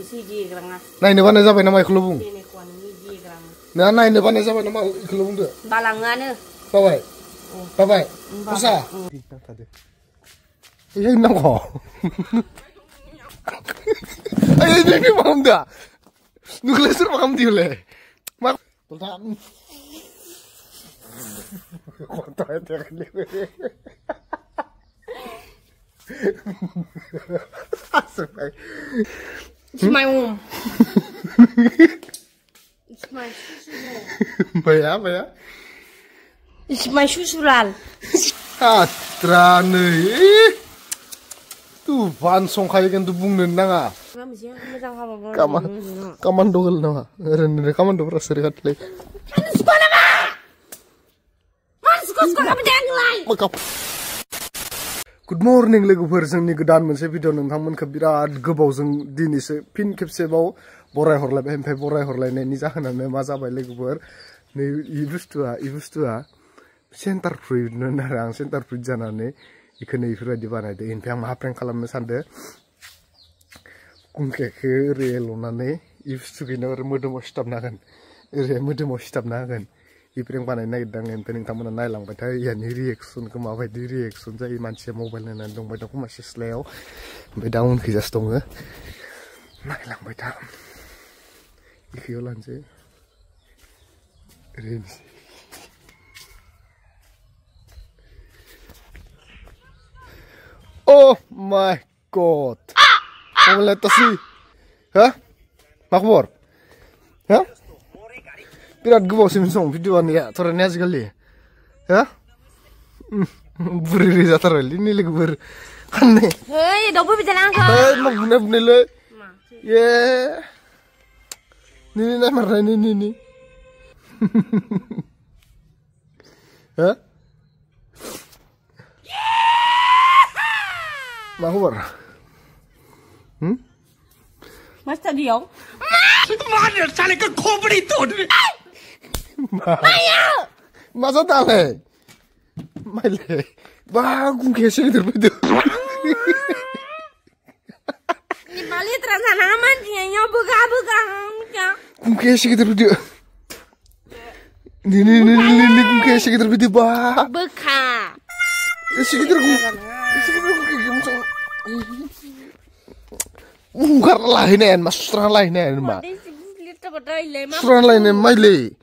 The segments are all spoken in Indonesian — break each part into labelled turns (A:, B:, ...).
A: Naयनो बानाय जाबाय नामा इखौल' बुं ना नायनो बानाय जाबाय नामा इखौल' बुंदो
B: बालाङानो
A: बाबाय बाबाय उसा iya nang ko ay ini paham dah nukles paham dia le mak tuhan kota itu kali sampai
B: it's my home it's my
A: bayar bayar
B: it's my susural
A: atrane tuh ban songkai kan tuh bung nendang kaman dogel nama rene kaman do prasari kat le good morning लोगोफोर जोंनि गोदान मोनसे भिडिअ नोंथांमोनखौ बिराद गोबावजों दिनैसो फिन खेबसेबाव बराय हरलायबाय ओमफ्राय बराय हरलायनायनि जाहोनानो मा जाबाय लोगोफोर नै इ बुस्थुआ सेन्टार फ्रुइट आरो आं सेन्टार फ्रुइट जानानै इखौनो इफोरबायदि बानायदो ओमफ्राय आं मा प्रेंक खालामनो सानदो कुंकेखौ ओरै एल'नानै इ बुस्थुखौनो ओरै मोदोमाव सिथाबना होगोन ओरै मोदोमाव सिथाबना होगोन इ प्रेंक बानायनो नागिरदों आं ओमफ्राय नोंथांमोना नायलांबाय था इयानि रिएक्सनखौ माबायदि रिएक्सन जायो मानसिया मबाइल नायनानै दंबाय दं खोमा सिस्लायाव ओमफ्राय दा उनखैजासो दङ नायलांबाय था इखौयाव लानोसै ओरै oh my god kamu lihat sih hah makmur hah birat gue bawa simsong videoan ya torenya sekali hah beri zatar ini lagi ber aneh
B: hei dobu bisa langkah
A: hei mau bener le ye ini nama ini hah Mahur,
B: Mas tadi yang?
C: Mana saling ke kompeni itu?
B: Maya,
A: masa tale, male, bagus kesini terbetul.
B: Di Bali terasa aman dia nyoba buka.
A: Kesini terbetul. Ini kesini terbetul bah.
B: Buka.
A: Kesini terbetul. Karena lainnya, mas setelah lainnya, mbak. Setelah lainnya, Miley.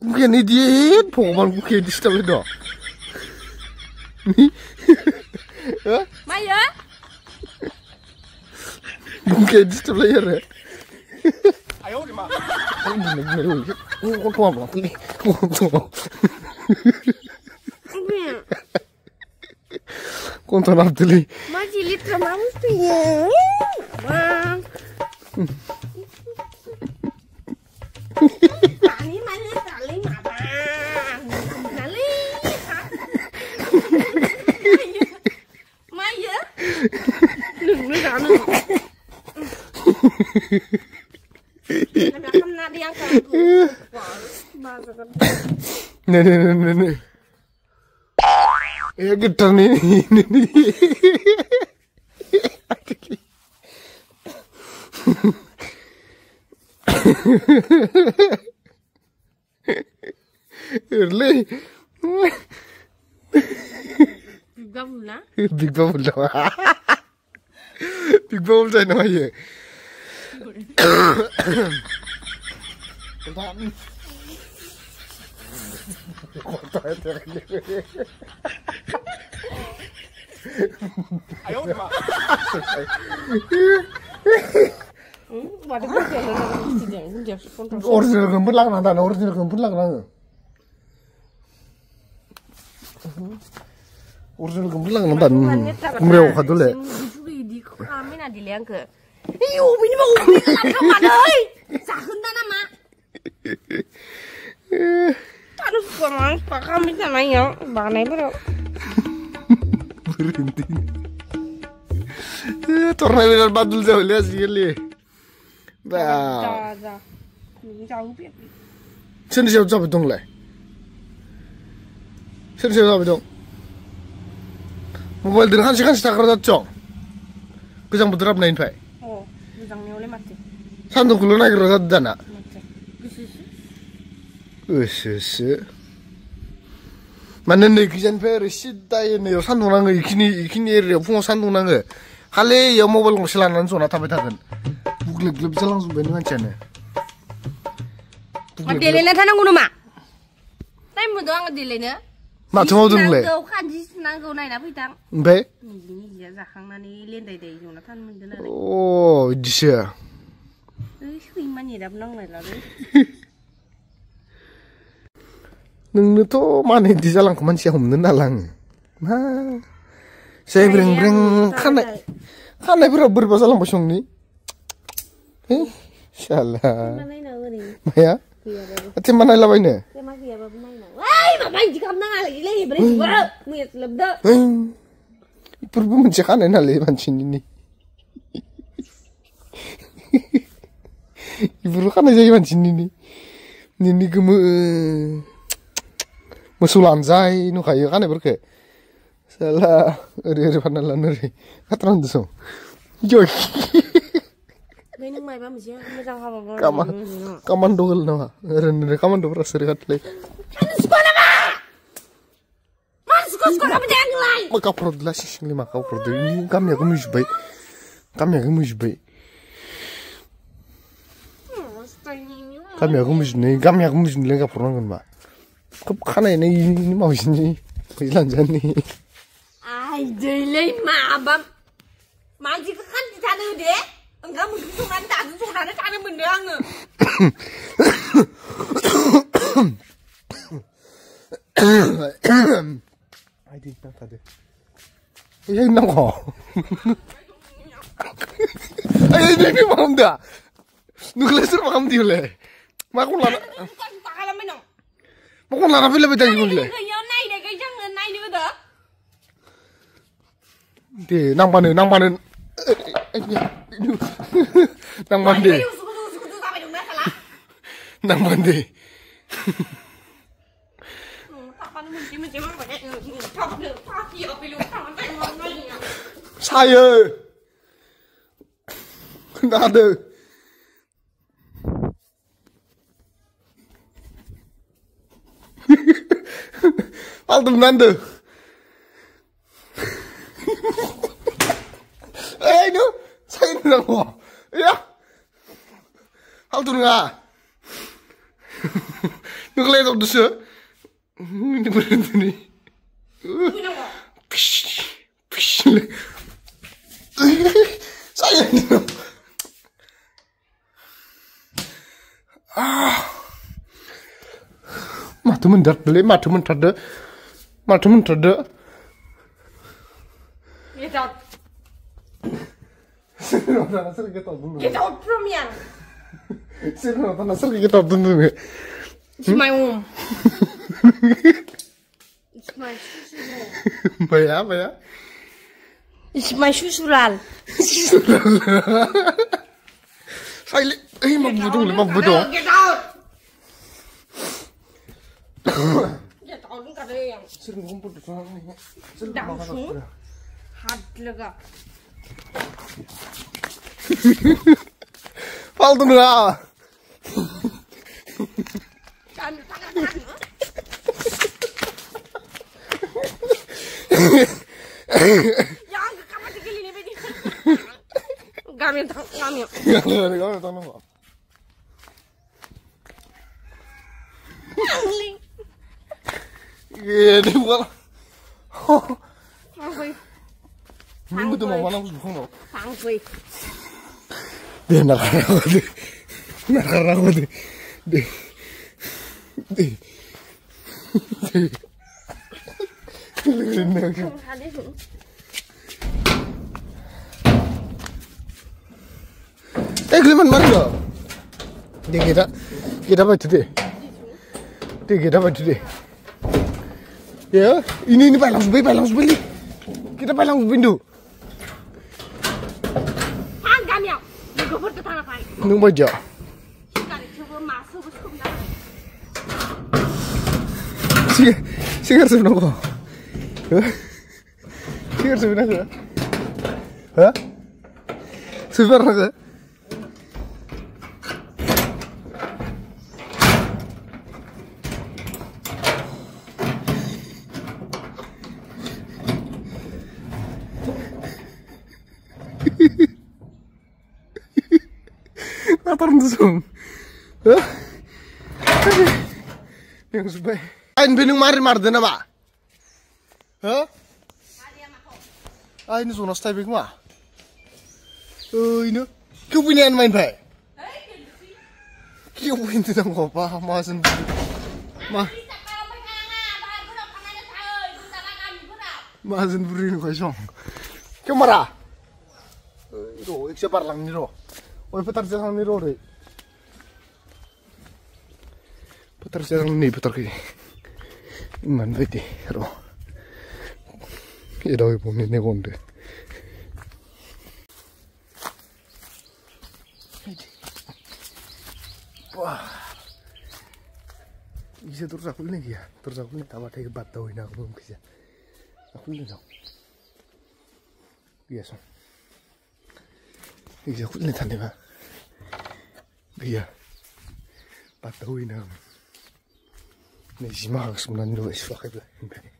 A: Mungkin ini dia, pokoknya mungkin di setelah itu.
B: Maya?
A: Mungkin di setelah itu.
C: Ayo di mana?
A: Kau tua belum? Konton Abduli.
B: Masih liter mamus tuh ya. Bang. Ini mana kali abang? Kali. Maya. Lu sana. Nampak nak dia aku.
A: Nih. Ya gitar nih. Early.
B: Big Bubble lah.
A: Big Bubble lah. Big Bubble saya namanya.
C: Ayo di mana?
A: Original gempet lang nanti, original gempet lang nang. Original gempet lang nanti. Kumreo kado le.
B: Di kami nak diliang ke. Iyo, ini mau ubi ke mana? Sahun tanah mak. Aduh, kurang pak kami sana yang bangai bro.
A: Berhenti. Tornado badul jauh lihat sih li. Bah.
B: Jauh biar.
A: Sini siapa jawab dong le. Sini siapa jawab dong. Mobile dengan kan sih kan setakar cok. Kejang berderap nain pak.
B: Oh, 고장내올래 맞지?
A: 산둥 나기로 갔잖아.
B: 맞지?
A: 으스스. 맞는데 기존배를 씨다이네요. 산둥 난거 이키니를 풍어 산둥 난거. 할래 여 모바일 공실하는 소나 타베타근. 부글글 비살랑 좀 베는 간짜네.
B: delay थानांगौ नामा टाइम मोनदों आङो delay no
A: माथो मावदों नोंलाय
B: नांगौ खानजि नांगौ नायना फैथां
A: ओमफ्राय
B: निजिया जाखांनानै लेन्दाय जना थानो मोनदों नालाय
A: अ इदिसो
B: सैमा नेटाबो नांलायलालै
A: नोंनोथ' मानो इदि जालांखो मानसिया हमनो नाला आङो मा जायब्रें खानायफोरा बोरैबा जालांबाय संनि शाला माया तेमा नायलाबायनो
B: तेमा गैयाबाबो नायना ओइ माबा इदि खालामनाङालै बोरै मैयासो लोबदो
A: इफोरबो मोनसे खानाय नालाय मानसिनि इफोरबो खानाय जायो मानसिनि निनि गोमो मोसौ लानजाय नुखायो खानायफोरखो साला ओरै फानना लानो ओरै खाथ्रांदो सं जय
B: नों मायबा मोनसे मोजां हाबा
A: कामान्ड' होल नामा ओरैनो कामान्ड'फोरा सोर खाथलै मा कापड़द लासिंलै मा कापड़द गामिया गोमोजोब्बाय गामिया गोमोजोबनाय कापड़ नांगोन मा खोब खानायनै मावजिनि फैलानजानि
B: आइ दैलै माबा मानसिखौ खान्थि थानो होदे ओंखाम ओंख्रि संनानै दाजों संनानै थानो मोनदों आङो
A: आइदि नांथादो ओइ नांगौ ओइ नै मा खालामदों नोंलाय सोरबा खालामदोंलै माखौ लाना फैलायबाय थायो नोंलाय दे नांबानो नांबानो दे सायो खोनादो aldım lan de no saya bilang kok ya aldım nggak nuklear tuh sih ini berhenti nih saya Matu mendarat beli, matu mendarat.
B: Get out.
A: Get
B: out from here. It's my home. It's my susural.
A: Baya.
B: It's my susural.
A: Saya mag budong.
B: Get out. Get out ka rin.
A: Sino kumpul sa akin?
B: Dangso. Hard talaga.
A: Faldo na.
B: Yang kamu tigilin ni bedi. Gamit.
A: Gamit ano ba? Iya, di bukan.
B: Sangkui.
A: Minggu tuh mama nang bukan lo.
B: Sangkui.
A: Dia nakar aku deh. Giliman mana lo? Dia kita baca deh. Kita baca deh. Ya, ini palang subay. Kita palang subay dulu.
B: Hanggang ya. Gue bertetangga kai.
A: Nung baca.
B: Sekali coba masuk ke sekolah.
A: Sigar sebenarnya. Sigar sebenarnya. Hah? Sebenarnya. ngatar tusung. Hah? Yang sebaik. Ain benung mari marden apa? Hah? Ain sono stai big ma. Ini. Kau punya main baik. Kau punya tidak apa, masan. Masan beri ni kosong. Kau marah? Itu, iksa parlang ni ro. Oi putar jalan ni ro re. Putar jalan ni putar ke. Man beti ro. Iro ibu ni negonde. Wah, bisa terus aku ini dia, terus aku ini tambah kayak batau ini aku belum bisa. Aku ini dong, biasa. Ini aku ini tadi pak, dia batau ini. Ini siapa sebenarnya dua isfak itu, ini.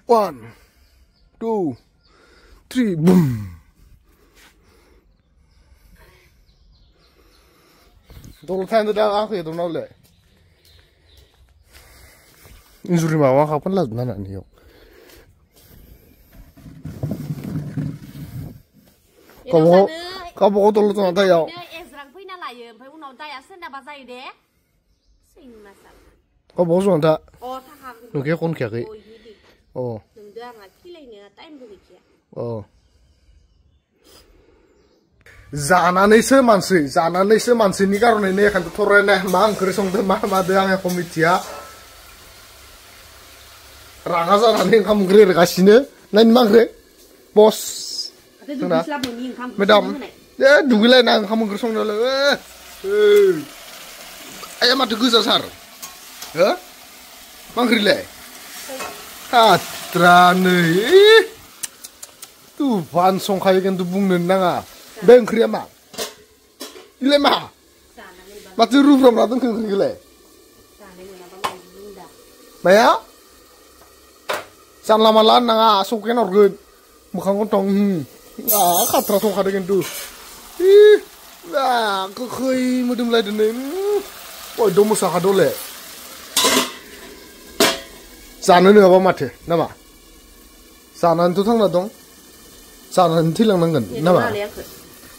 A: One, 2, 3, boom. Tolong tanda dah aku itu nolak. Injuri mawang kapan lah nana nih yo. Kamu tolong tanda yo. Kamu tolong tanda. Nuke kon kaki. Oh. Oh. Zananese mansi ni karone ne kan torene mang kresong de ma deang ya komitia. Ranga zanane kamu gre gasine. Nain magre. Bos. Madam. Ya dugile nang kamu kresong dole. Ayam atu gusasar. Ya? Mangrile. Atrane, tu ban song kaya kan tu bung nanga, beng kriya ma, ile ma, mati roof ram ratun keng kile, maya, san lama lan nanga soken organ, mukhang kontong, katra song kaya kan tu, kekoi mudum lay dene, oh domo sakadole. Sana ni apa mati, nama? Sana itu tang nadong, sana itu tilang nangan, nama?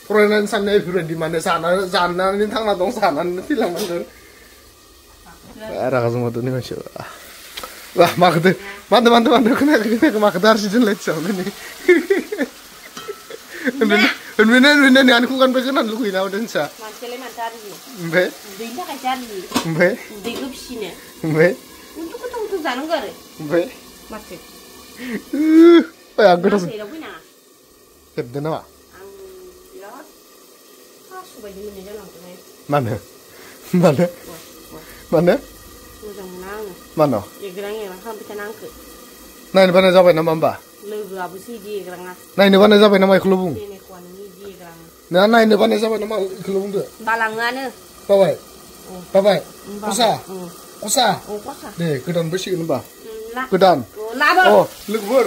A: Korean sana itu di mana? Sana ni tang nadong, sana itu tilang nangan. Era kasih matu ni macam, wah makde, mantap kena makde harus jadi leceh ni. Bener ni aku kan pekenan lu ini awak densa.
B: Mancele mantari.
A: Mbe.
B: Dinda kacari.
A: Mbe.
B: Digup sini.
A: Mbe.
B: Untuk ketemu jangan gare.
A: Mbe.
B: Mati.
A: Ya aku dah.
B: Masih ada punya.
A: Kedua nama.
B: Lihat. Sudah jadi ni jalan tu ni.
A: Mana?
B: Sudah menang.
A: Mana?
B: Ya gerangnya lah, sampai tenang ke.
A: Nah ini mana siapa nama mbak?
B: Lagu apa sih dia gerangnya?
A: Nah ini mana siapa nama ikhulubung?
B: Ini kuan ini dia gerangnya.
A: Nah ini mana siapa nama ikhulubung tu?
B: Balangan.
A: Bawai. Kusa. Kusa.
B: Oh kusa.
A: Deh, kedan besi ni mbak.
B: Lah.
A: Kedan.
B: Laba.
A: Oh, legur.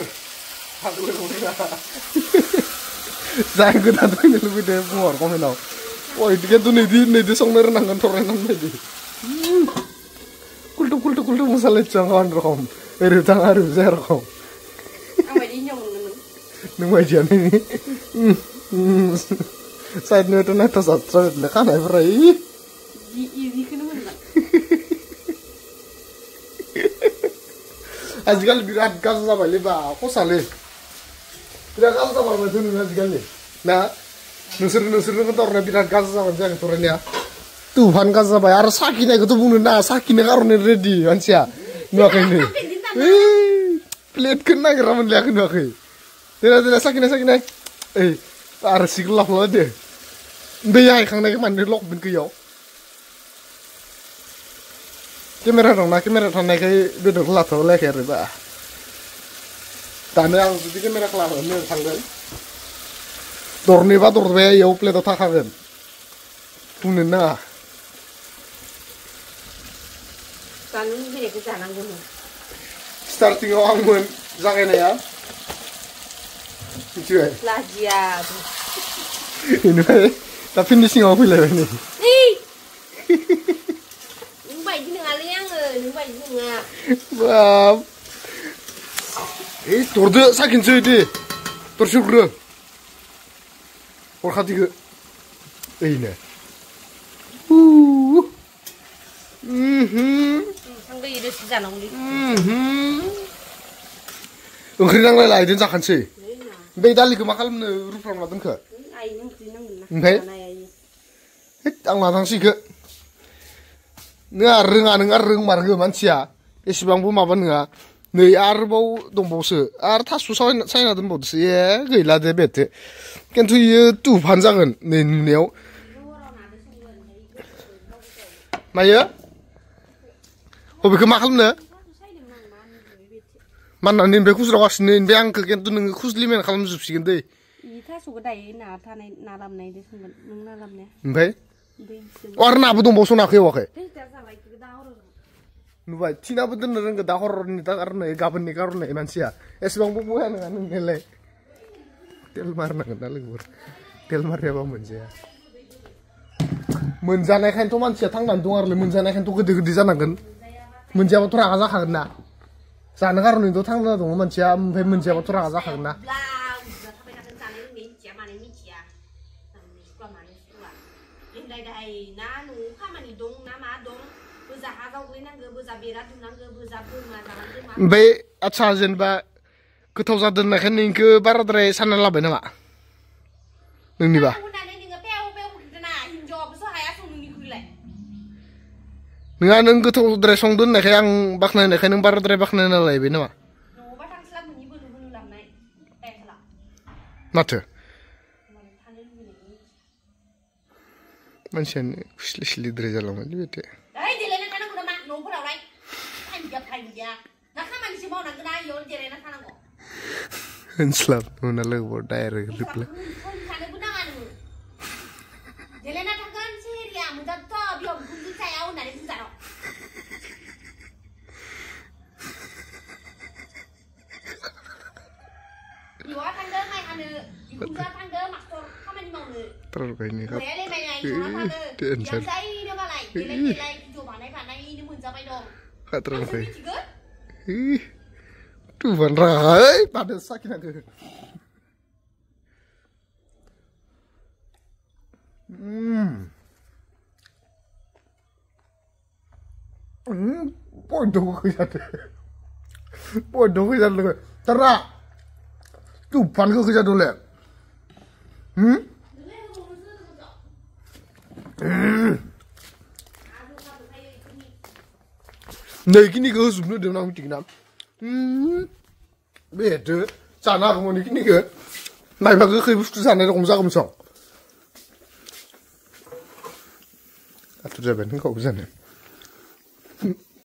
A: Saya kedan tu ni lebih deh muar kau menau. Wah, itu kan tu ni di song nerenang kan torenan ni. Kultu masalah jangan rokom. Tang harus saya rokom.
B: Apa dia nyong nung?
A: Nung aja ni. Saya ni tu nak tasat lekan ay berai.
B: Easy kan mana?
A: Azgal birat gas sama leba. Aku saleh. Birat gas sama macam ni azgal ni. Nah, नोंसोरनो खोन्थाहरनाया बिराद गाज्रि जागोन जायाखै थरायनाया तुफान गाज्रि जाबाय आरो साखिनायखौथ' बुंनो नाङा साखिनो खार'नै रेडि मानसिया नुवाखै नै प्लेटखौनो नागिरना मोनलायाखै नुवाखै देना साखिनाय ओइ आरो सिगोल लाफ्ला दे दै हायखांनायखौ मानो लकमोन गैयाव केमेरा दंना केमेरा थानायखाय बेदरखौ लाथ'लायाखै आरो बा दानो आं जुदि केमेराखौ लानानै थांगोन दरनै बा दरबाया इयाव प्लेटआव थाखागोन बुंनो नाङा
B: जानो लुबैनायखौ जानांगौ
A: स्टार्टिंआव आंमोन जागायनाया मिथिबाय
B: लाजिया
A: बेनिफ्राय दा फिनिशिंआव फैलायबाय नै
B: नों बायदि नङालै आङो नों बायदि नङा
A: बाब ओइ दरदो साखिनोसै दे दरसुग्रो हरखाथिखो ओइनो
B: थांबाय रोसि जानांगौलै
A: ओंख्रि नांलायला इदिनो जाखानोसै बे दालिखौ मा खालामनो रुफ्रामना दोनखो ओमफ्राय आं लानांसै इखो नों आरो रोंमारगो मानसिया एसेबांबो माबा नङा नै आरोबाव दंबावसो आरो थास' सायना दोनबावदोसो गैला दे बेथो खिन्थु इयो तुफान जागोन नै नुनायाव मायो बबेखौ मा खालामनो माननानै ओमफ्राय खुज्रावगासिनो ओमफ्राय आंखौ खिन्थु नोङो खुज्लिमेन खालामजोबसिगोन दै
B: थास'खौ दायो ना लाबनायदो संगोन नों ना लाबनाया
A: ओमफ्राय आरो नाबो दंबावसो नाखौ एवाखै नुबाय थिनाबो दोननो रोंगो दा हरनि कारनै गाबोननि कारनै मानसिया एसेबांबो बया नङा नोंनियालाय तेल मारनांगोन ना लोगोफोर तेल मारियाबा मोनजाया मोनजानायखायनोथ' मानसिया थांनानै दं आरोलै मोनजानायखायनोथ' गोदै जानांगोन मोनजायाबाथ' रागा जाखागोन ना जानो कारनैथ' थांना दङ मानसिया ओमफ्राय मोनजायाबाथ' रागा जाखागोन ना ओमफ्राय आदसा जेनेबा गोथाव जादों होननायखाय नोंखौ बाराद्राय सानना लाबाय नामा नोंनिबा नङा नों गोथावद्राय संदों होननायखाय आं बाख्नायनायखाय नों बाराद्राय बाख्नायना लायबाय नामा माथो मानसियानो खुस्लिद्राय जालांबायलै बेथे होनस्लाब मोना लोगोफोर direct reply Tuhan rai pada sakit aku. Bodoh kerja dulu. Terak. Tuhan kau kerja dulu. Nah, gini kau sebenarnya dia nak meeting nam. Beda. Sana aku mau gini ke? Nah, bagi kau butuh sana aku mesti kamu song. Atau jalan kau bisa ni.